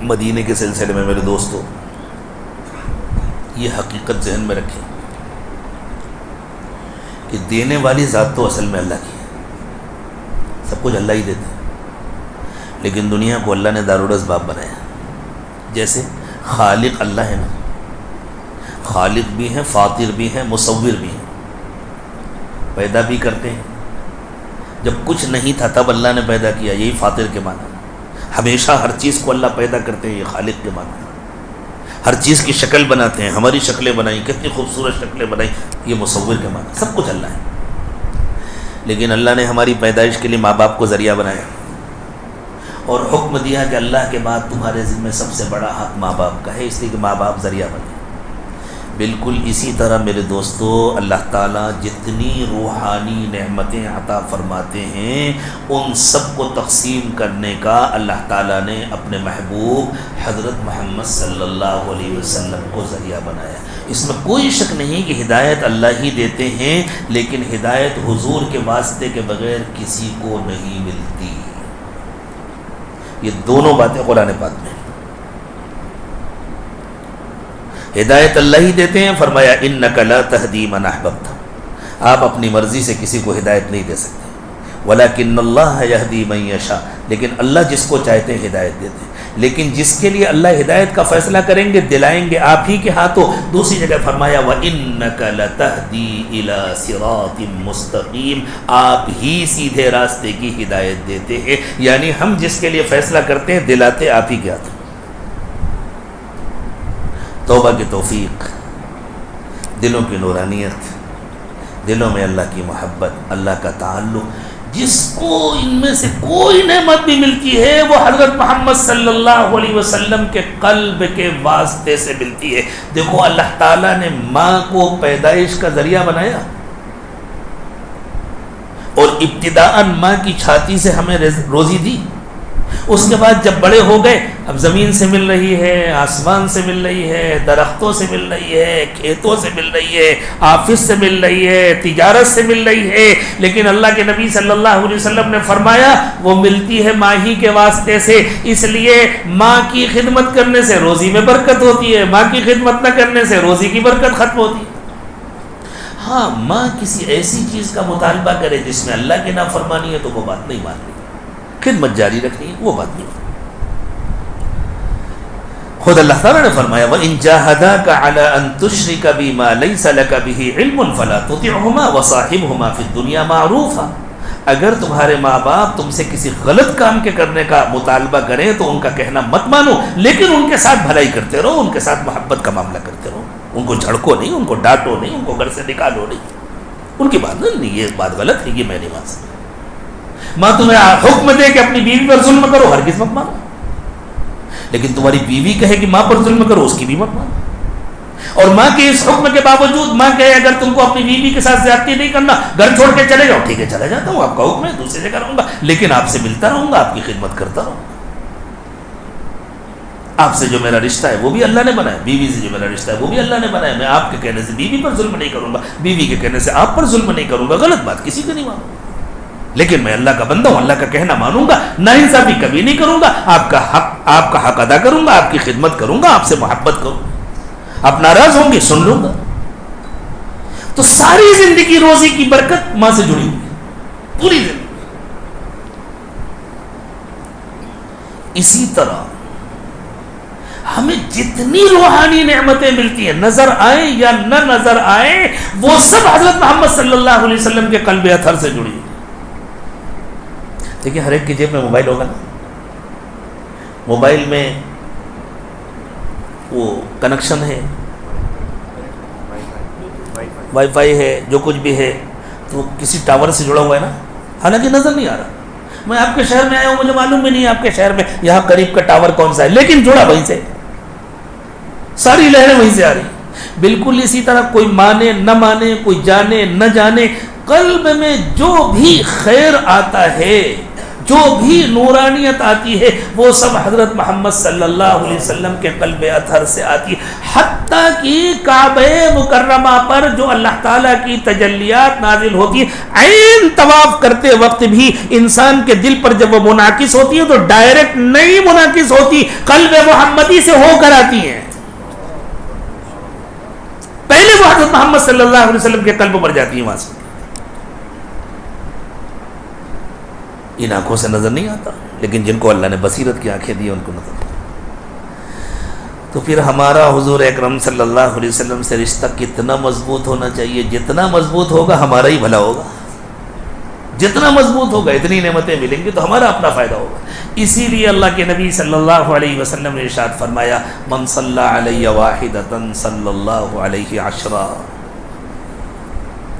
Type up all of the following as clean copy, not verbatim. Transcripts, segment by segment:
مدینے کے سلسلے میں میرے دوستو یہ حقیقت ذہن میں رکھیں کہ دینے والی ذات تو اصل میں اللہ کی ہے، سب کچھ اللہ ہی دیتے ہیں، لیکن دنیا کو اللہ نے دارالاسباب بنایا. جیسے خالق اللہ ہے نا، خالق بھی ہیں، فاطر بھی ہیں، مصور بھی ہیں، پیدا بھی کرتے ہیں. جب کچھ نہیں تھا تب اللہ نے پیدا کیا، یہی فاطر کے معنی. ہمیشہ ہر چیز کو اللہ پیدا کرتے ہیں، یہ خالق کے معنی. ہر چیز کی شکل بناتے ہیں، ہماری شکلیں بنائیں، کتنی خوبصورت شکلیں بنائیں، یہ مصور کے معنی. سب کچھ اللہ ہے. لیکن اللہ نے ہماری پیدائش کے لیے ماں باپ کو ذریعہ بنایا اور حکم دیا کہ اللہ کے بعد تمہارے ذمہ سب سے بڑا حق ماں باپ کا ہے، اس لیے کہ ماں باپ ذریعہ بنے. بالکل اسی طرح میرے دوستو اللہ تعالیٰ جتنی روحانی نعمتیں عطا فرماتے ہیں ان سب کو تقسیم کرنے کا اللہ تعالیٰ نے اپنے محبوب حضرت محمد صلی اللہ علیہ وسلم کو ذریعہ بنایا. اس میں کوئی شک نہیں کہ ہدایت اللہ ہی دیتے ہیں، لیکن ہدایت حضور کے واسطے کے بغیر کسی کو نہیں ملتی. یہ دونوں باتیں قرآن پاک میں. ہدایت اللہ ہی دیتے ہیں، فرمایا انک لا تہدی من احببت، آپ اپنی مرضی سے کسی کو ہدایت نہیں دے سکتے. ولکن اللہ یہدی من یشاء، لیکن اللہ جس کو چاہتے ہیں ہدایت دیتے ہیں. لیکن جس کے لیے اللہ ہدایت کا فیصلہ کریں گے دلائیں گے آپ ہی کے ہاتھوں. دوسری جگہ فرمایا وانک لتہدی الی صراط مستقیم، آپ ہی سیدھے راستے کی ہدایت دیتے ہیں. یعنی ہم جس کے لیے فیصلہ کرتے ہیں دلاتے آپ ہی کے ہاتھوں. توبہ کی توفیق، دلوں کی نورانیت، دلوں میں اللہ کی محبت، اللہ کا تعلق. جس کو ان میں سے کوئی نعمت بھی ملتی ہے وہ حضرت محمد صلی اللہ علیہ وسلم کے قلب کے واسطے سے ملتی ہے. دیکھو اللہ تعالیٰ نے ماں کو پیدائش کا ذریعہ بنایا اور ابتداءً ماں کی چھاتی سے ہمیں روزی دی. اس کے بعد جب بڑے ہو گئے اب زمین سے مل رہی ہے، آسمان سے مل رہی ہے، درختوں سے مل رہی ہے، کھیتوں سے مل رہی ہے، آفس سے مل رہی ہے، تجارت سے مل رہی ہے. لیکن اللہ کے نبی صلی اللہ علیہ وسلم نے فرمایا وہ ملتی ہے ماں ہی کے واسطے سے. اس لیے ماں کی خدمت کرنے سے روزی میں برکت ہوتی ہے، ماں کی خدمت نہ کرنے سے روزی کی برکت ختم ہوتی ہے. ہاں ماں کسی ایسی چیز کا مطالبہ کرے جس میں اللہ کی نافرمانی ہے تو وہ بات نہیں ماننی، خدمت جاری رکھنی ہے، وہ بات نہیں. خود اللہ تعالیٰ نے فرمایا وَإِن جَاهَدَاكَ عَلَىٰ أَن تُشْرِكَ بِي مَا لَيْسَ لَكَ بِهِ عِلْمٌ فَلَا تُطِعْهُمَا وَصَاحِبْهُمَا فِي الدُّنْيَا مَعْرُوفًا. اگر تمہارے ماں باپ تم سے کسی غلط کام کے کرنے کا مطالبہ کریں تو ان کا کہنا مت مانو، لیکن ان کے ساتھ بھلائی کرتے رہو، ان کے ساتھ محبت کا معاملہ کرتے رہو. ان کو جھڑکو نہیں، ان کو ڈانٹو نہیں، ان کو گھر سے نکالو نہیں. ان کی بات نہیں، یہ بات غلط ہے، یہ میں نہیں مان سکتا. ماں تمہیں حکم دے کہ اپنی بیوی پر ظلم کرو، ہرگز مت مانو. لیکن تمہاری بیوی کہے کہ ماں پر ظلم کرو، اس کی بھی مت مانو. اور ماں کے اس حکم کے باوجود ماں کہے اگر تم کو اپنی بیوی کے ساتھ زیادتی نہیں کرنا، گھر چھوڑ کے چلے جاؤ. ٹھیک ہے چلا جاتا ہوں، آپ کا حکم ہے، دوسری جگہ رہوں گا، لیکن آپ سے ملتا رہوں گا، آپ کی خدمت کرتا رہوں گا. آپ سے جو میرا رشتہ ہے وہ بھی اللہ نے بنایا، بیوی سے جو میرا رشتہ ہے وہ بھی اللہ نے بنایا. میں آپ کے کہنے سے بیوی پر ظلم نہیں کروں گا، بیوی کے کہنے سے آپ پر ظلم نہیں کروں گا. غلط بات کسی کو نہیں مانوں گا، لیکن میں اللہ کا بندہ ہوں، اللہ کا کہنا مانوں گا، ناانصافی کبھی نہیں کروں گا. آپ کا حق ادا کروں گا، آپ کی خدمت کروں گا، آپ سے محبت کروں گا. آپ ناراض ہوں گے سن لوں گا. تو ساری زندگی روزی کی برکت ماں سے جڑی ہوئی ہے، پوری زندگی. اسی طرح ہمیں جتنی روحانی نعمتیں ملتی ہیں نظر آئیں یا نہ نظر آئیں وہ سب حضرت محمد صلی اللہ علیہ وسلم کے قلب اطہر سے جڑی ہے. دیکھیں ہر ایک کی جیب میں موبائل ہوگا نا، موبائل میں وہ کنیکشن ہے، وائی فائی ہے، جو کچھ بھی ہے تو کسی ٹاور سے جڑا ہوا ہے نا، حالانکہ نظر نہیں آ رہا. میں آپ کے شہر میں آیا ہوں، مجھے معلوم بھی نہیں آپ کے شہر میں یہاں قریب کا ٹاور کون سا ہے، لیکن جڑا وہیں سے، ساری لہریں وہیں سے آ رہی. بالکل اسی طرح کوئی مانے نہ مانے، کوئی جانے نہ جانے، قلب میں جو بھی خیر آتا ہے، جو بھی نورانیت آتی ہے وہ سب حضرت محمد صلی اللہ علیہ وسلم کے قلب اطہر سے آتی ہے. حتیٰ کہ کعبہ مکرمہ پر جو اللہ تعالیٰ کی تجلیات نازل ہوتی ہے عین طواف کرتے وقت بھی انسان کے دل پر جب وہ منعکس ہوتی ہے تو ڈائریکٹ نہیں منعکس ہوتی، قلب محمدی سے ہو کر آتی ہیں. پہلے وہ حضرت محمد صلی اللہ علیہ وسلم کے قلب پر جاتی ہیں، وہاں سے. ان آنکھوں سے نظر نہیں آتا، لیکن جن کو اللہ نے بصیرت کی آنکھیں دی ان کو نظر آتا. تو پھر ہمارا حضور اکرم صلی اللہ علیہ وسلم سے رشتہ کتنا مضبوط ہونا چاہیے. جتنا مضبوط ہوگا ہمارا ہی بھلا ہوگا، جتنا مضبوط ہوگا اتنی نعمتیں ملیں گی تو ہمارا اپنا فائدہ ہوگا. اسی لیے اللہ کے نبی صلی اللہ علیہ وسلم نے ارشاد فرمایا من صلی علی واحدۃ صلی اللہ علیہ عشرا،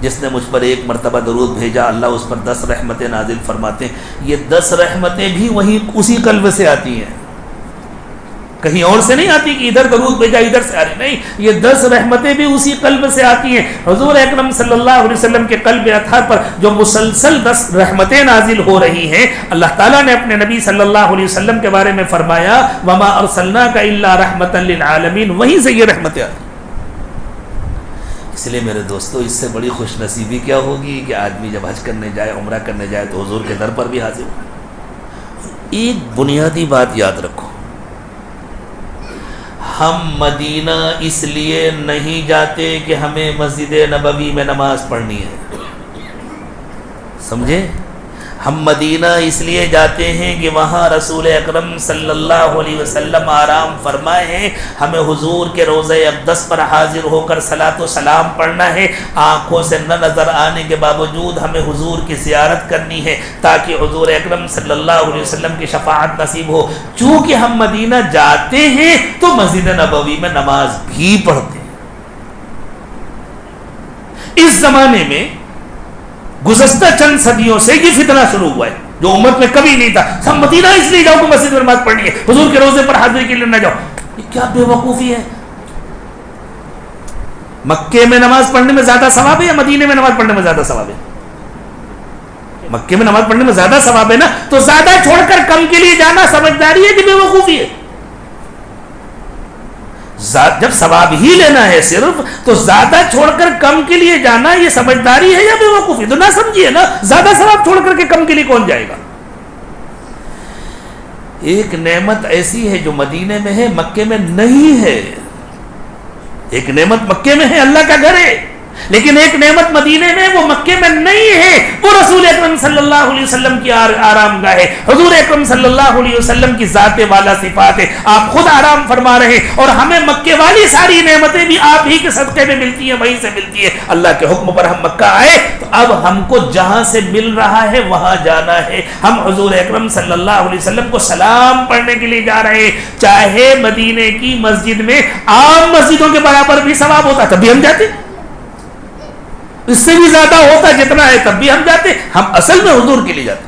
جس نے مجھ پر ایک مرتبہ درود بھیجا اللہ اس پر 10 رحمتیں نازل فرماتے ہیں. یہ 10 رحمتیں بھی وہیں اسی قلب سے آتی ہیں، کہیں اور سے نہیں آتی کہ ادھر درود بھیجا ادھر سے آ رہی، نہیں، یہ 10 رحمتیں بھی اسی قلب سے آتی ہیں. حضور اکرم صلی اللہ علیہ وسلم کے قلب اطہر پر جو مسلسل 10 رحمتیں نازل ہو رہی ہیں، اللہ تعالیٰ نے اپنے نبی صلی اللہ علیہ وسلم کے بارے میں فرمایا وما ارسلناک الا رحمتا للعالمین، وہیں سے یہ رحمتیں آتی. اس لیے میرے دوستو اس سے بڑی خوش نصیبی کیا ہوگی کہ آدمی جب حج کرنے جائے، عمرہ کرنے جائے تو حضور کے در پر بھی حاضر ہو. ایک بنیادی بات یاد رکھو، ہم مدینہ اس لیے نہیں جاتے کہ ہمیں مسجد نبوی میں نماز پڑھنی ہے، سمجھے؟ ہم مدینہ اس لیے جاتے ہیں کہ وہاں رسول اکرم صلی اللہ علیہ وسلم آرام فرمائے ہیں. ہمیں حضور کے روضہ اقدس پر حاضر ہو کر صلاۃ و سلام پڑھنا ہے. آنکھوں سے نہ نظر آنے کے باوجود ہمیں حضور کی زیارت کرنی ہے تاکہ حضور اکرم صلی اللہ علیہ وسلم کی شفاعت نصیب ہو. چونکہ ہم مدینہ جاتے ہیں تو مسجد نبوی میں نماز بھی پڑھتے ہیں. اس زمانے میں گزشتہ چند صدیوں سے یہ فتنہ شروع ہوا ہے جو امت میں کبھی نہیں تھا. سب مدینہ اس لیے جاؤ کہ مسجد میں نماز پڑھنی ہے، حضور کے روزے پر حاضری کے لیے نہ جاؤ. یہ کیا بے وقوفی ہے. مکے میں نماز پڑھنے میں زیادہ ثواب ہے یا مدینے میں نماز پڑھنے میں زیادہ ثواب ہے؟ مکے میں نماز پڑھنے میں زیادہ ثواب ہے نا. تو زیادہ چھوڑ کر کم کے لیے جانا سمجھداری ہے کہ بے وقوفی ہے؟ جب ثواب ہی لینا ہے صرف تو زیادہ چھوڑ کر کم کے لیے جانا یہ سمجھداری ہے یا بے وقوفی؟ تو نہ سمجھیے نا، زیادہ ثواب چھوڑ کر کے کم کے لیے کون جائے گا؟ ایک نعمت ایسی ہے جو مدینے میں ہے مکے میں نہیں ہے. ایک نعمت مکے میں ہے، اللہ کا گھر ہے، لیکن ایک نعمت مدینے میں وہ مکے میں نہیں ہے. وہ رسول اکرم صلی اللہ علیہ وسلم کی آرام گاہ ہے، حضور اکرم صلی اللہ علیہ وسلم کی ذات والا صفات ہے. آپ خود آرام فرما رہے ہیں اور ہمیں مکے والی ساری نعمتیں بھی آپ ہی کے صدقے میں ملتی ہیں، وہیں سے ملتی ہے. اللہ کے حکم پر ہم مکہ آئے تو اب ہم کو جہاں سے مل رہا ہے وہاں جانا ہے. ہم حضور اکرم صلی اللہ علیہ وسلم کو سلام پڑھنے کے لیے جا رہے ہیں. چاہے مدینے کی مسجد میں عام مسجدوں کے برابر بھی ثواب ہوتا تب بھی ہم جاتے، اس سے بھی زیادہ ہوتا جتنا ہے تب بھی ہم جاتے. ہم اصل میں حضور کے لیے جاتے.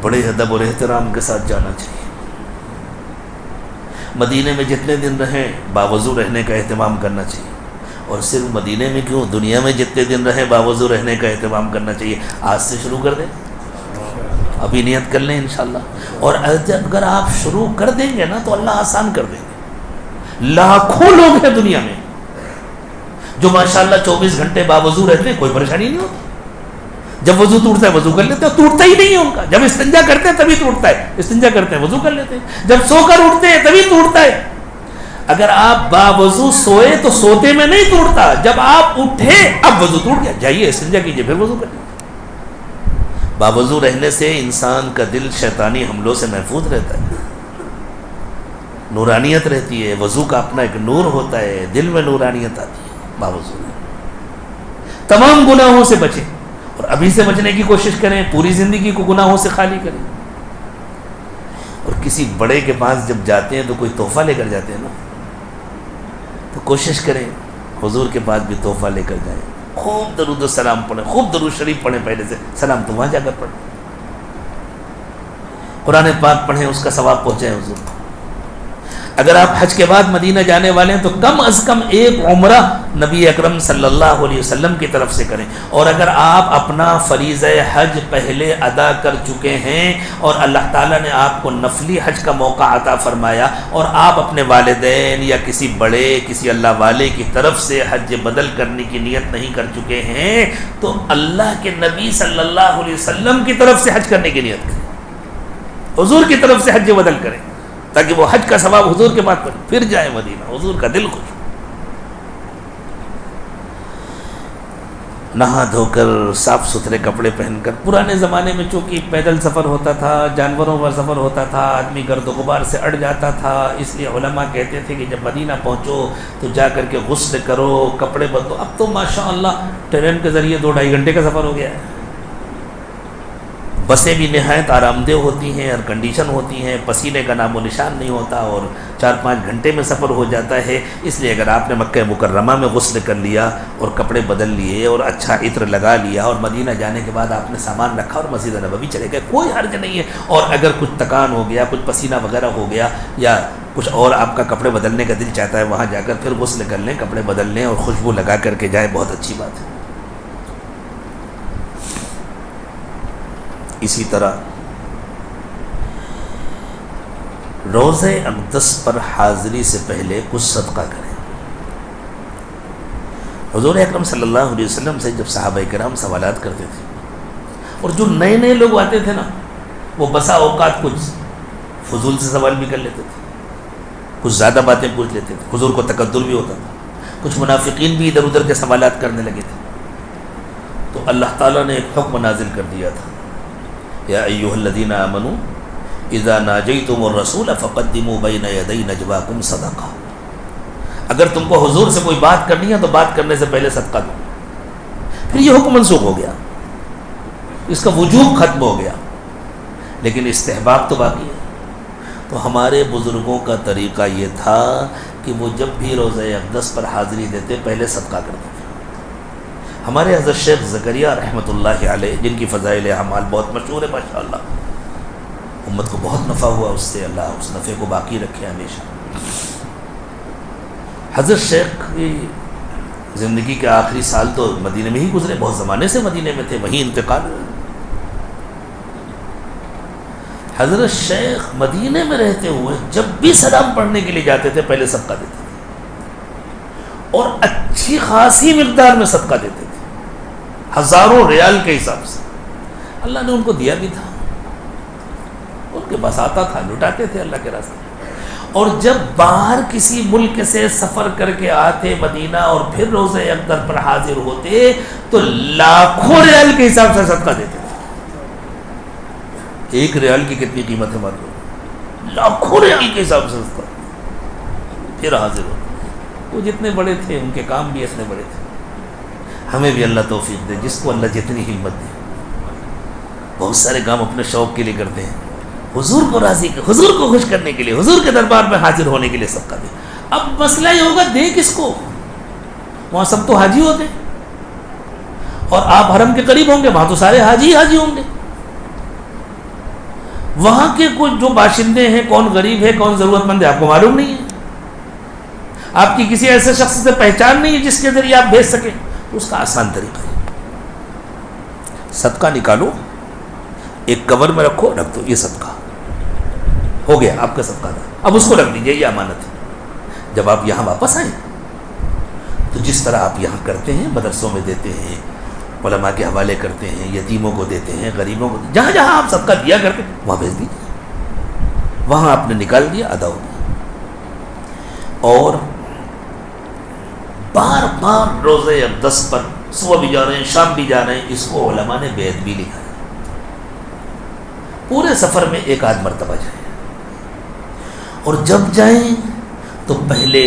بڑے ادب اور احترام کے ساتھ جانا چاہیے. مدینے میں جتنے دن رہیں باوضو رہنے کا اہتمام کرنا چاہیے. اور صرف مدینے میں کیوں، دنیا میں جتنے دن رہیں باوضو رہنے کا اہتمام کرنا چاہیے. آج سے شروع کر دیں، ابھی نیت کر لیں انشاءاللہ. اور اگر آپ شروع کر دیں گے نا تو اللہ آسان کر دیں گے. لاکھوں لوگ ہیں دنیا میں جو ماشاءاللہ 24 گھنٹے باوضو رہتے ہیں، کوئی پریشانی نہیں ہوتی. جب وضو ٹوٹتا ہے وضو کر لیتے ہیں، ٹوٹتا ہی نہیں ہے ان کا. جب استنجا کرتے ہیں تبھی ٹوٹتا ہے، استنجا کرتے ہیں وضو کر لیتے ہیں. جب سو کر اٹھتے ہیں تبھی ٹوٹتا ہے. اگر آپ باوضو سوئے تو سوتے میں نہیں ٹوٹتا، جب آپ اٹھے اب وضو ٹوٹ گیا، جائیے استنجا کیجیے پھر وضو کریے. باوضو رہنے سے انسان کا دل شیطانی حملوں سے محفوظ رہتا ہے، نورانیت رہتی ہے. وضو کا اپنا ایک نور ہوتا ہے، دل میں نورانیت آتی ہے باوضو. تمام گناہوں سے بچیں اور ابھی سے بچنے کی کوشش کریں. پوری زندگی کو گناہوں سے خالی کریں. اور کسی بڑے کے پاس جب جاتے ہیں تو کوئی تحفہ لے کر جاتے ہیں نا، تو کوشش کریں حضور کے پاس بھی تحفہ لے کر جائیں. خوب درود و سلام پڑھیں، خوب درود شریف پڑھیں. پہلے سے سلام تو وہاں جا کر پڑھیں. قرآن پاک پڑھیں، اس کا ثواب پہنچائیں حضور. اگر آپ حج کے بعد مدینہ جانے والے ہیں تو کم از کم ایک عمرہ نبی اکرم صلی اللہ علیہ وسلم کی طرف سے کریں. اور اگر آپ اپنا فریضہ حج پہلے ادا کر چکے ہیں اور اللہ تعالیٰ نے آپ کو نفلی حج کا موقع عطا فرمایا اور آپ اپنے والدین یا کسی بڑے کسی اللہ والے کی طرف سے حج بدل کرنے کی نیت نہیں کر چکے ہیں تو اللہ کے نبی صلی اللہ علیہ وسلم کی طرف سے حج کرنے کی نیت کریں, حضور کی طرف سے حج بدل کریں, تاکہ وہ حج کا ثواب حضور کے بعد پھر جائے مدینہ, حضور کا دل خوش. نہا دھو کر صاف ستھرے کپڑے پہن کر, پرانے زمانے میں چونکہ پیدل سفر ہوتا تھا, جانوروں پر سفر ہوتا تھا, آدمی گرد و غبار سے اڑ جاتا تھا, اس لیے علماء کہتے تھے کہ جب مدینہ پہنچو تو جا کر کے غسل کرو, کپڑے بدلو. اب تو ماشاءاللہ ٹرین کے ذریعے 2-2.5 گھنٹے کا سفر ہو گیا ہے. بسیں بھی نہایت آرام دہ ہوتی ہیں, ایئر کنڈیشن ہوتی ہیں, پسینے کا نام و نشان نہیں ہوتا اور 4-5 گھنٹے میں سفر ہو جاتا ہے. اس لیے اگر آپ نے مکہ مکرمہ میں غسل کر لیا اور کپڑے بدل لیے اور اچھا عطر لگا لیا اور مدینہ جانے کے بعد آپ نے سامان رکھا اور مسجد نبوی چلے گئے, کوئی حرج نہیں ہے. اور اگر کچھ تکان ہو گیا, کچھ پسینہ وغیرہ ہو گیا یا کچھ اور آپ کا کپڑے بدلنے کا دل چاہتا ہے, وہاں جا کر پھر غسل کر لیں, کپڑے بدل لیں اور خوشبو لگا کر کے جائیں, بہت اچھی بات ہے. اسی طرح روزہ اقدس پر حاضری سے پہلے کچھ صدقہ کریں. حضور اکرم صلی اللہ علیہ وسلم سے جب صحابہ کرام سوالات کرتے تھے اور جو نئے نئے لوگ آتے تھے نا, وہ بسا اوقات کچھ فضول سے سوال بھی کر لیتے تھے, کچھ زیادہ باتیں پوچھ لیتے تھے, حضور کو تکدر بھی ہوتا تھا, کچھ منافقین بھی ادھر ادھر کے سوالات کرنے لگے تھے. تو اللہ تعالیٰ نے ایک حکم نازل کر دیا تھا, یا ایھا الذین آمنوا اذا ناجیتم الرسول فقدموا بین یدی نجواکم صدقہ. اگر تم کو حضور سے کوئی بات کرنی ہے تو بات کرنے سے پہلے صدقہ دو. پھر یہ حکم منسوخ ہو گیا, اس کا وجوب ختم ہو گیا, لیکن استحباب تو باقی ہے. تو ہمارے بزرگوں کا طریقہ یہ تھا کہ وہ جب بھی روزہ اقدس پر حاضری دیتے پہلے صدقہ کرتے تھے. ہمارے حضرت شیخ زکریا رحمۃ اللہ علیہ, جن کی فضائل اعمال بہت مشہور ہے ماشاءاللہ, امت کو بہت نفع ہوا اس سے, اللہ اس نفع کو باقی رکھے ہمیشہ. حضرت شیخ کی زندگی کے آخری سال تو مدینے میں ہی گزرے, بہت زمانے سے مدینے میں تھے, وہیں انتقال ہوا. حضرت شیخ مدینے میں رہتے ہوئے جب بھی سلام پڑھنے کے لیے جاتے تھے پہلے صدقہ دیتے تھے, اور اچھی خاصی مقدار میں صدقہ دیتے تھے, ہزاروں ریال کے حساب سے. اللہ نے ان کو دیا بھی تھا, ان کے پاس آتا تھا, لٹاتے تھے اللہ کے راستے. اور جب باہر کسی ملک سے سفر کر کے آتے مدینہ اور پھر روزہ اقدس پر حاضر ہوتے تو لاکھوں ریال کے حساب سے صدقہ دیتے تھے. 1 ریال کی کتنی قیمت ہے معلوم, لاکھوں ریال کے حساب سے صدقہ, پھر حاضر ہوتے. وہ جتنے بڑے تھے ان کے کام بھی اتنے بڑے تھے. ہمیں بھی اللہ توفیق دے, جس کو اللہ جتنی ہمت دے. بہت سارے کام اپنے شوق کے لیے کرتے ہیں, حضور کو راضی, حضور کو خوش کرنے کے لیے, حضور کے دربار میں حاضر ہونے کے لیے صدقہ دے. اب مسئلہ یہ ہوگا دے کس کو, وہاں سب تو حاجی ہوتے اور آپ حرم کے قریب ہوں گے, وہاں تو سارے حاجی حاجی ہوں گے. وہاں کے کچھ جو باشندے ہیں, کون غریب ہے کون ضرورت مند ہے آپ کو معلوم نہیں ہے, آپ کی کسی ایسے شخص سے پہچان نہیں ہے جس کے ذریعے آپ بھیج سکیں. اس کا آسان طریقہ ہے, صدقہ نکالو, ایک کور میں رکھو, رکھ دو, یہ صدقہ ہو گیا آپ کا صدقہ تھا. اب اس کو رکھ دیجیے, یہ امانت ہے. جب آپ یہاں واپس آئیں تو جس طرح آپ یہاں کرتے ہیں, مدرسوں میں دیتے ہیں, علماء کے حوالے کرتے ہیں, یتیموں کو دیتے ہیں, غریبوں کو, جہاں جہاں آپ صدقہ دیا کرتے ہیں وہاں بھیج دیجیے. وہاں آپ نے نکال دیا, ادا ہو گیا. اور بار بار روزہ اقدس پر صبح بھی جا رہے ہیں, شام بھی جا رہے ہیں, اس کو علماء نے بیعت بھی لکھا ہے. پورے سفر میں 1 آدھ مرتبہ جائیں, اور جب جائیں تو پہلے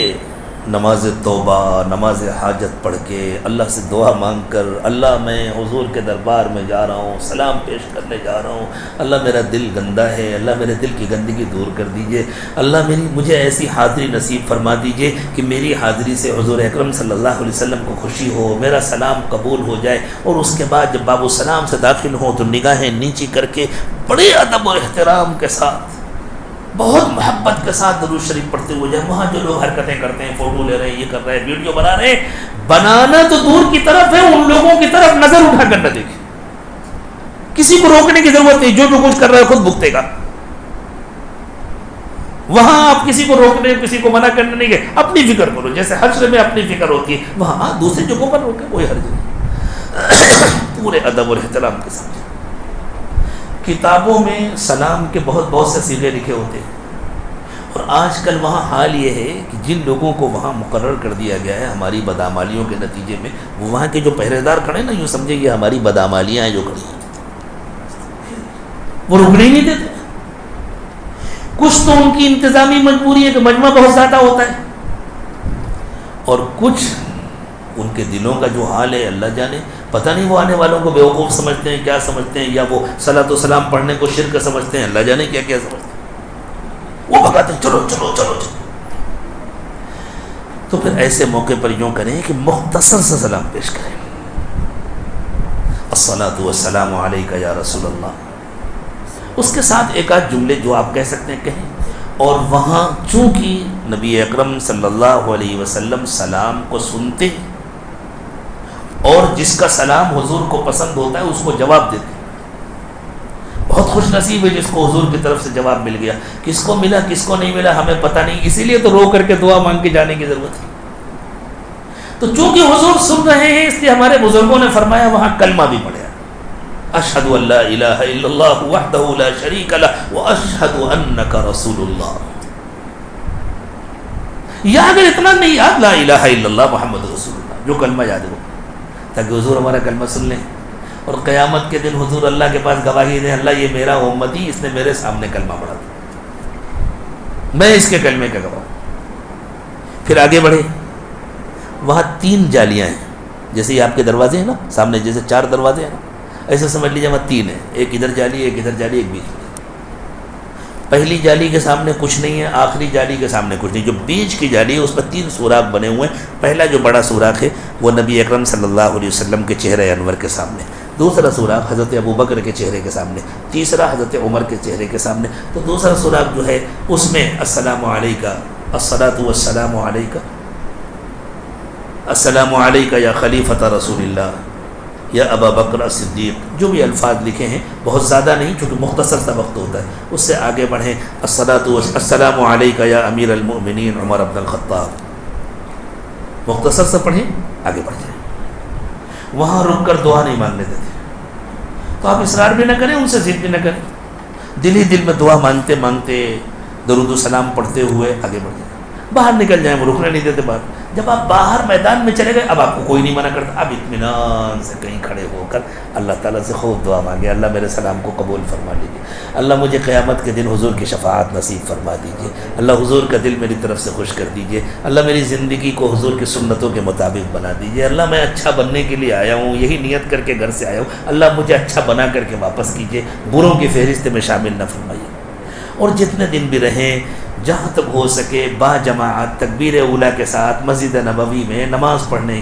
نماز توبہ, نماز حاجت پڑھ کے اللہ سے دعا مانگ کر, اللہ میں حضور کے دربار میں جا رہا ہوں, سلام پیش کرنے جا رہا ہوں, اللہ میرا دل گندا ہے, اللہ میرے دل کی گندگی دور کر دیجئے, اللہ مجھے ایسی حاضری نصیب فرما دیجئے کہ میری حاضری سے حضور اکرم صلی اللہ علیہ وسلم کو خوشی ہو, میرا سلام قبول ہو جائے. اور اس کے بعد جب باب السلام سے داخل ہوں تو نگاہیں نیچی کر کے بڑے ادب اور احترام کے ساتھ بہت محبت کے ساتھ درود شریف پڑھتے ہوئے جائیں. وہاں جو لوگ حرکتیں کرتے ہیں, فوٹو لے رہے ہیں, یہ کر رہے ہیں, ویڈیو بنا رہے ہیں, بنانا تو دور کی طرف ہے, ان لوگوں کی طرف نظر اٹھا کر نہ دیکھیں. کسی کو روکنے کی ضرورت نہیں, جو کچھ کر رہا ہے خود بھگتے گا. وہاں آپ کسی کو روکنے, کسی کو منع کرنے نہیں گئے, اپنی فکر کرو. جیسے حشر میں اپنی فکر ہوتی ہے, وہاں دوسری جگہوں پر روکے, کوئی حرج نہیں. پورے ادب اور احترام کے ساتھ. کتابوں میں سلام کے بہت سے صیغے لکھے ہوتے ہیں, اور آج کل وہاں حال یہ ہے کہ جن لوگوں کو وہاں مقرر کر دیا گیا ہے ہماری بدعمالیوں کے نتیجے میں, وہ وہاں کے جو پہرے دار کھڑے نا, یوں سمجھے یہ ہماری بدعمالیاں ہیں جو کھڑی ہیں, وہ رکنے ہی نہیں دیتے. کچھ تو ان کی انتظامی مجبوری ہے کہ مجمع بہت زیادہ ہوتا ہے, اور کچھ ان کے دلوں کا جو حال ہے اللہ جانے. پتہ نہیں وہ آنے والوں کو بیوقوف سمجھتے ہیں, کیا سمجھتے ہیں, یا وہ صلاۃ و سلام پڑھنے کو شرک سمجھتے ہیں, اللہ جانے کیا کیا سمجھتے ہیں. وہ بھگاتے ہیں, چلو چلو چلو چلو. تو پھر ایسے موقع پر یوں کریں کہ مختصر سے سلام پیش کریں. الصلاۃ والسلام علیک یا رسول اللہ. اس کے ساتھ ایک آدھ جملے جو آپ کہہ سکتے ہیں کہیں. اور وہاں چونکہ نبی اکرم صلی اللہ علیہ وسلم سلام کو سنتے اور جس کا سلام حضور کو پسند ہوتا ہے اس کو جواب دیتے. بہت خوش نصیب ہے جس کو حضور کی طرف سے جواب مل گیا. کس کو ملا کس کو نہیں ملا ہمیں پتہ نہیں, اسی لیے تو رو کر کے دعا مانگ کے جانے کی ضرورت ہے. تو چونکہ حضور سن رہے ہیں اس لیے ہمارے بزرگوں نے فرمایا وہاں کلمہ بھی پڑھا, اشہد ان لا الہ الا اللہ وحدہ لا شریک لہ واشہد انک رسول اللہ. یا اگر اتنا نہیں یاد, لا الہ الا اللہ محمد رسول اللہ, جو کلمہ یاد ہو, تاکہ حضور ہمارا کلمہ سن لیں اور قیامت کے دن حضور اللہ کے پاس گواہی دیں, اللہ یہ میرا امتی, اس نے میرے سامنے کلمہ پڑھا تھا, میں اس کے کلمے کا گواہ. پھر آگے بڑھے. وہاں 3 جالیاں ہیں, جیسے یہ آپ کے دروازے ہیں نا سامنے, جیسے 4 دروازے ہیں نا, ایسے سمجھ لیجیے وہاں 3 ہیں. ایک ادھر جالی, ایک ادھر جالی, ایک بیچ میں. پہلی جالی کے سامنے کچھ نہیں ہے, آخری جالی کے سامنے کچھ نہیں. جو بیچ کی جالی ہے اس پر 3 سوراخ بنے ہوئے ہیں. پہلا جو بڑا سوراخ ہے وہ نبی اکرم صلی اللہ علیہ وسلم کے چہرے انور کے سامنے, دوسرا سوراخ حضرت ابوبکر کے چہرے کے سامنے, تیسرا حضرت عمر کے چہرے کے سامنے. تو دوسرا سوراخ جو ہے اس میں السلام علیکہ, الصلاۃ والسلام علیکہ, السلام علیکہ یا خلیفۃ رسول اللہ یا ابا بکر صدیق, جو بھی الفاظ لکھے ہیں, بہت زیادہ نہیں چونکہ مختصر سا وقت ہوتا ہے. اس سے آگے بڑھیں, السلام علیکہ یا امیر المؤمنین عمر بن الخطاب, مختصر سے پڑھیں, آگے بڑھ جائیں. وہاں رک کر دعا نہیں مانگنے دیتے, تو آپ اصرار بھی نہ کریں, ان سے ضد بھی نہ کریں, دل ہی دل میں دعا مانگتے مانگتے درود و سلام پڑھتے ہوئے آگے بڑھ جائیں. باہر نکل جائیں, وہ رکنے نہیں دیتے باہر. جب آپ باہر میدان میں چلے گئے, اب آپ کو کوئی نہیں منع کرتا, اب اطمینان سے کہیں کھڑے ہو کر اللہ تعالیٰ سے خوب دعا مانگے, اللہ میرے سلام کو قبول فرما لیجیے, اللہ مجھے قیامت کے دن حضور کی شفاعت نصیب فرما دیجیے, اللہ حضور کا دل میری طرف سے خوش کر دیجیے, اللہ میری زندگی کو حضور کی سنتوں کے مطابق بنا دیجیے, اللہ میں اچھا بننے کے لیے آیا ہوں, یہی نیت کر کے گھر سے آیا ہوں, اللہ مجھے اچھا بنا کر کے واپس کیجیے, بروں کی فہرست میں شامل نہ فرمائیے. اور جتنے دن بھی رہیں, جہاں تک ہو سکے با جماعت تکبیر اولیٰ کے ساتھ مسجد نبوی میں نماز پڑھنے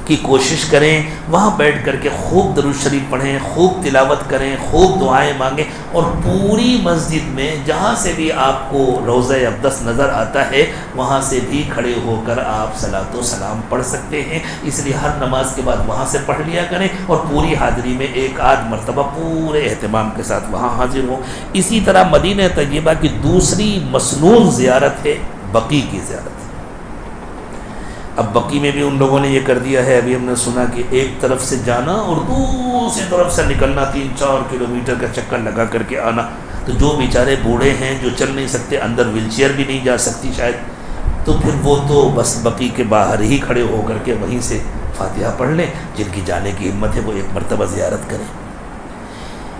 کی کوشش کریں. وہاں بیٹھ کر کے خوب درود شریف پڑھیں, خوب تلاوت کریں, خوب دعائیں مانگیں, اور پوری مسجد میں جہاں سے بھی آپ کو روضہ اقدس نظر آتا ہے وہاں سے بھی کھڑے ہو کر آپ صلاۃ و سلام پڑھ سکتے ہیں. اس لیے ہر نماز کے بعد وہاں سے پڑھ لیا کریں, اور پوری حاضری میں ایک آدھ مرتبہ پورے اہتمام کے ساتھ وہاں حاضر ہوں. اسی طرح مدینہ طیبہ کی دوسری مسنون زیارت ہے بقیع کی زیارت. اب بقیع میں بھی ان لوگوں نے یہ کر دیا ہے, ابھی ہم نے سنا کہ ایک طرف سے جانا اور دوسری طرف سے نکلنا, 3-4 کلومیٹر کا چکر لگا کر کے آنا. تو جو بیچارے بوڑھے ہیں, جو چل نہیں سکتے, اندر ویل چیئر بھی نہیں جا سکتی شاید, تو پھر وہ تو بس بقیع کے باہر ہی کھڑے ہو کر کے وہیں سے فاتحہ پڑھ لیں. جن کی جانے کی ہمت ہے وہ ایک مرتبہ زیارت کریں.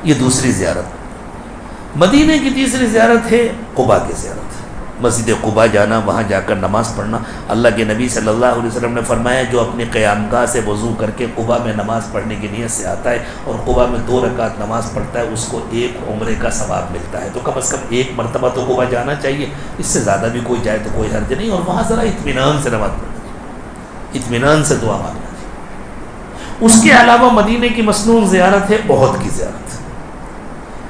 یہ دوسری زیارت. مدینہ کی تیسری زیارت ہے قباء کی زیارت, مسجد قباء جانا, وہاں جا کر نماز پڑھنا. اللہ کے نبی صلی اللہ علیہ وسلم نے فرمایا جو اپنی قیام گاہ سے وضو کر کے قباء میں نماز پڑھنے کی نیت سے آتا ہے اور قباء میں 2 رکعت نماز پڑھتا ہے, اس کو 1 عمرے کا ثواب ملتا ہے. تو کم از کم 1 مرتبہ تو قباء جانا چاہیے, اس سے زیادہ بھی کوئی جائے تو کوئی حرج نہیں. اور وہاں ذرا اطمینان سے نماز پڑھنا چاہیے, اطمینان سے دعا مانگنا چاہیے. اس کے علاوہ مدینہ کی مسنون زیارت ہے احد کی زیارت.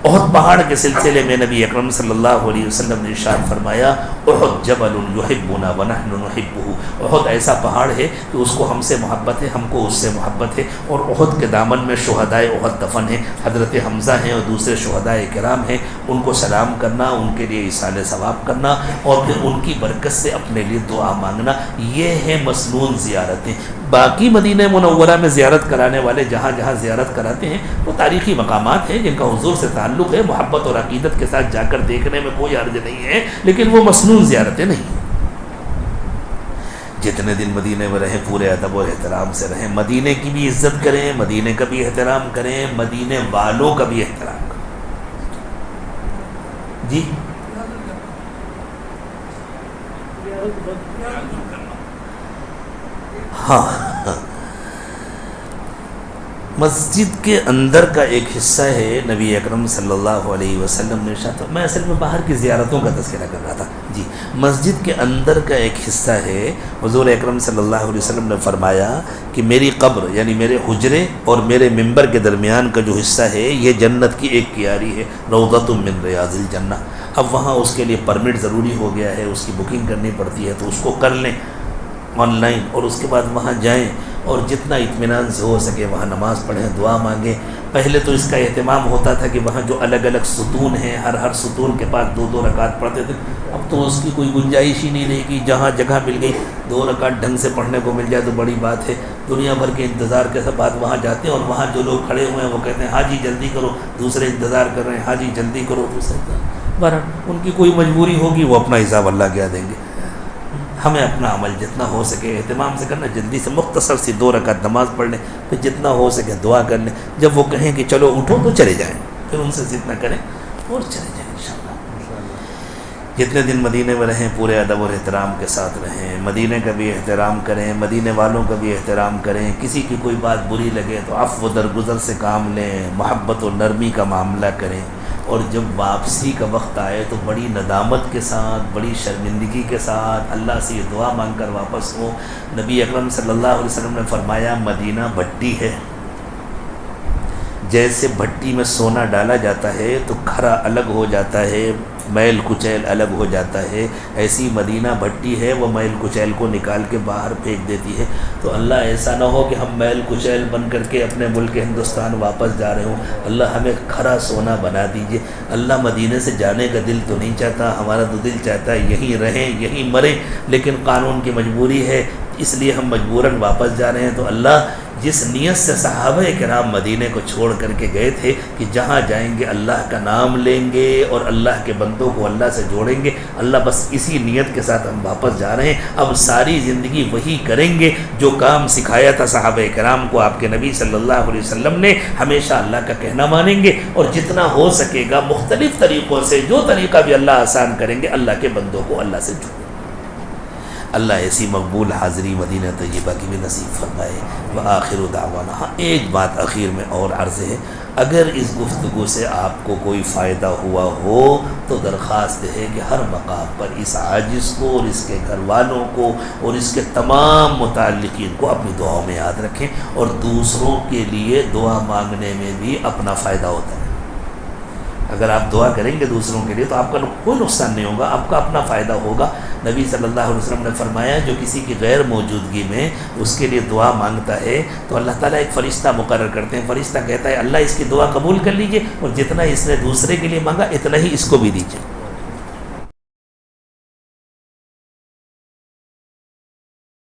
احد پہاڑ کے سلسلے میں نبی اکرم صلی اللہ علیہ وسلم نے ارشاد فرمایا احد جبل یحبنا ونحن نحبه، احد ایسا پہاڑ ہے کہ اس کو ہم سے محبت ہے، ہم کو اس سے محبت ہے، اور احد کے دامن میں شہدائے احد دفن ہیں، حضرت حمزہ ہیں اور دوسرے شہدائے کرام ہیں، ان کو سلام کرنا، ان کے لیے ایصال ثواب کرنا اور پھر ان کی برکت سے اپنے لیے دعا مانگنا، یہ ہے مسنون زیارتیں۔ باقی مدینہ منورہ میں زیارت کرانے والے جہاں جہاں زیارت کراتے ہیں وہ تاریخی مقامات ہیں جن کا حضور سے تعلق ہے، محبت اور عقیدت کے ساتھ جا کر دیکھنے میں کوئی حرج نہیں ہے، لیکن وہ مسنون زیارتیں نہیں ہیں۔ جتنے دن مدینے میں رہیں پورے ادب و احترام سے رہیں، مدینے کی بھی عزت کریں، مدینے کا بھی احترام کریں، مدینے والوں کا بھی احترام کریں۔ جی ہاں، مسجد کے اندر کا ایک حصہ ہے، نبی اکرم صلی اللہ علیہ وسلم نے ارشاد، میں اصل میں باہر کی زیارتوں کا تذکرہ کر رہا تھا۔ جی، مسجد کے اندر کا ایک حصہ ہے، حضور اکرم صلی اللہ علیہ وسلم نے فرمایا کہ میری قبر یعنی میرے حجرے اور میرے منبر کے درمیان کا جو حصہ ہے یہ جنت کی ایک کیاری ہے، روضۃ من ریاض الجنہ۔ اب وہاں اس کے لیے پرمٹ ضروری ہو گیا ہے، اس کی بکنگ کرنی پڑتی ہے، تو اس کو کر لیں آن لائن، اور اس کے بعد وہاں جائیں اور جتنا اطمینان سے ہو سکے وہاں نماز پڑھیں، دعا مانگیں۔ پہلے تو اس کا اہتمام ہوتا تھا کہ وہاں جو الگ الگ ستون ہیں ہر ستون کے پاس 2 رکعت پڑھتے تھے، اب تو اس کی کوئی گنجائش ہی نہیں رہے گی، جہاں جگہ مل گئی 2 رکعت ڈھنگ سے پڑھنے کو مل جائے تو بڑی بات ہے۔ دنیا بھر کے انتظار کے بعد وہاں جاتے ہیں اور وہاں جو لوگ کھڑے ہوئے ہیں وہ کہتے ہیں ہاں جی جلدی کرو، دوسرے انتظار کر رہے ہیں، ہاں جی جلدی کرو، دوسرے بہرحال ان کی کوئی مجبوری ہوگی، وہ اپنا حساب اللہ کیا دیں گے۔ ہمیں اپنا عمل جتنا ہو سکے اہتمام سے کرنا، جلدی سے مختصر سی 2 رکعت نماز پڑھ لیں، پھر جتنا ہو سکے دعا کر لیں، جب وہ کہیں کہ چلو اٹھو تو چلے جائیں، پھر ان سے جتنا کریں اور چلے جائیں انشاءاللہ۔ جتنے دن مدینے میں رہیں پورے ادب اور احترام کے ساتھ رہیں، مدینے کا بھی احترام کریں، مدینے والوں کا بھی احترام کریں، کسی کی کوئی بات بری لگے تو عفو و درگزر سے کام لیں، محبت و نرمی کا معاملہ کریں، اور جب واپسی کا وقت آئے تو بڑی ندامت کے ساتھ، بڑی شرمندگی کے ساتھ اللہ سے یہ دعا مانگ کر واپس ہو۔ نبی اکرم صلی اللہ علیہ وسلم نے فرمایا مدینہ بھٹی ہے، جیسے بھٹی میں سونا ڈالا جاتا ہے تو کھرا الگ ہو جاتا ہے، میل کچیل الگ ہو جاتا ہے، ایسی مدینہ بھٹی ہے، وہ میل کچیل کو نکال کے باہر پھینک دیتی ہے۔ تو اللہ ایسا نہ ہو کہ ہم میل کچیل بن کر کے اپنے ملک ہندوستان واپس جا رہے ہوں، اللہ ہمیں کھرا سونا بنا دیجئے۔ اللہ مدینے سے جانے کا دل تو نہیں چاہتا، ہمارا تو دل چاہتا ہے یہیں رہیں، یہیں مریں، لیکن قانون کی مجبوری ہے، اس لیے ہم مجبوراً واپس جا رہے ہیں۔ تو اللہ جس نیت سے صحابہ کرام مدینے کو چھوڑ کر کے گئے تھے کہ جہاں جائیں گے اللہ کا نام لیں گے اور اللہ کے بندوں کو اللہ سے جوڑیں گے، اللہ بس اسی نیت کے ساتھ ہم واپس جا رہے ہیں۔ اب ساری زندگی وہی کریں گے جو کام سکھایا تھا صحابہ کرام کو آپ کے نبی صلی اللہ علیہ وسلم نے، ہمیشہ اللہ کا کہنا مانیں گے، اور جتنا ہو سکے گا مختلف طریقوں سے، جو طریقہ بھی اللہ آسان کریں گے، اللہ کے بندوں کو اللہ سے جوڑیں۔ اللہ ایسی مقبول حاضری مدینہ طیبہ کی بھی نصیب فرمائے۔ وآخر دعوانا، ہاں ایک بات اخیر میں اور عرض ہے، اگر اس گفتگو سے آپ کو کوئی فائدہ ہوا ہو تو درخواست ہے کہ ہر مقام پر اس عاجز کو اور اس کے گھر والوں کو اور اس کے تمام متعلقین کو اپنی دعاؤں میں یاد رکھیں، اور دوسروں کے لیے دعا مانگنے میں بھی اپنا فائدہ ہوتا ہے۔ اگر آپ دعا کریں گے دوسروں کے لیے تو آپ کا کوئی نقصان نہیں ہوگا، آپ کا اپنا فائدہ ہوگا۔ نبی صلی اللہ علیہ وسلم نے فرمایا جو کسی کی غیر موجودگی میں اس کے لیے دعا مانگتا ہے تو اللہ تعالیٰ ایک فرشتہ مقرر کرتے ہیں، فرشتہ کہتا ہے اللہ اس کی دعا قبول کر لیجئے، اور جتنا اس نے دوسرے کے لیے مانگا اتنا ہی اس کو بھی دیجئے۔